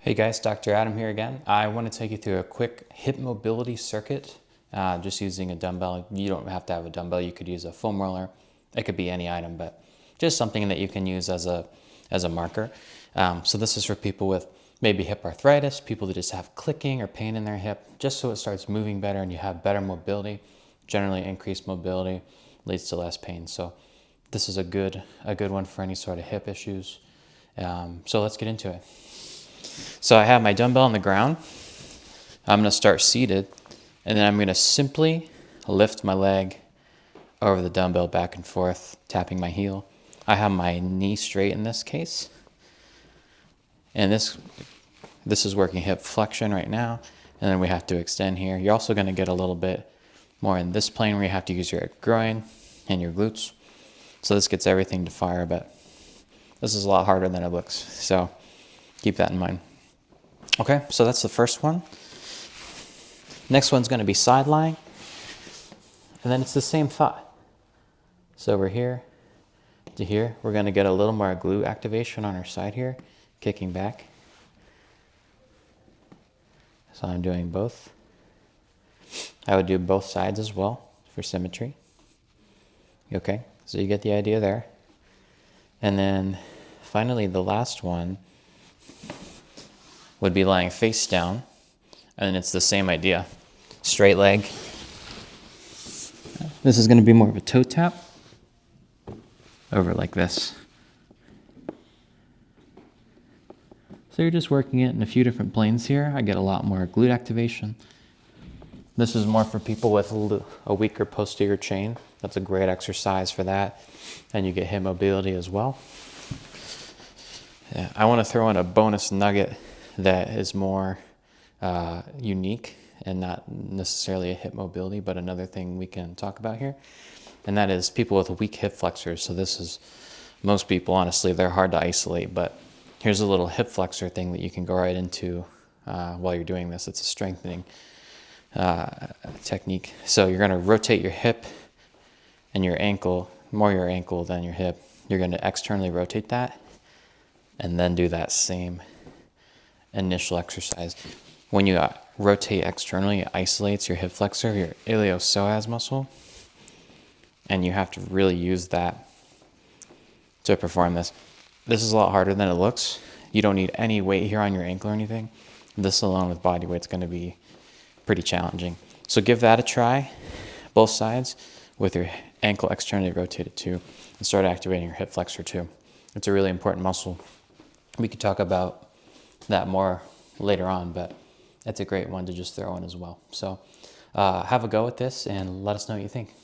Hey guys, Dr. Adam here again. I want to take you through a quick hip mobility circuit, just using a dumbbell. You don't have to have a dumbbell. You could use a foam roller. It could be any item, but just something that you can use as a marker. So this is for people with maybe hip arthritis, people that just have clicking or pain in their hip, just so it starts moving better and you have better mobility. Generally, increased mobility leads to less pain. So this is a good one for any sort of hip issues. So let's get into it. So I have my dumbbell on the ground. I'm going to start seated, and then I'm going to simply lift my leg over the dumbbell back and forth, tapping my heel. I have my knee straight in this case. And this is working hip flexion right now, and then we have to extend here. You're also going to get a little bit more in this plane where you have to use your groin and your glutes. So this gets everything to fire, but this is a lot harder than it looks. So keep that in mind. Okay, so that's the first one. Next one's going to be side lying. And then it's the same thought. So we're here to here. We're going to get a little more glute activation on our side here, kicking back. So I'm doing both. I would do both sides as well for symmetry. Okay, so you get the idea there. And then finally the last one would be lying face down, and it's the same idea. Straight leg. This is going to be more of a toe tap over like this. So you're just working it in a few different planes here. I get a lot more glute activation. This is more for people with a weaker posterior chain. That's a great exercise for that. And you get hip mobility as well. Yeah, I want to throw in a bonus nugget that is more unique and not necessarily a hip mobility, but another thing we can talk about here. And that is people with weak hip flexors. So this is, most people, honestly, they're hard to isolate, but here's a little hip flexor thing that you can go right into while you're doing this. It's a strengthening technique. So you're going to rotate your hip and your ankle, more your ankle than your hip. You're going to externally rotate that and then do that same initial exercise. When you rotate externally, it isolates your hip flexor, your iliopsoas muscle, and you have to really use that to perform this. This is a lot harder than it looks. You don't need any weight here on your ankle or anything. This alone with body weight is going to be pretty challenging. So give that a try, both sides, with your ankle externally rotated too, and start activating your hip flexor too. It's a really important muscle. We could talk about that more later on, but it's a great one to just throw in as well. So have a go at this and let us know what you think.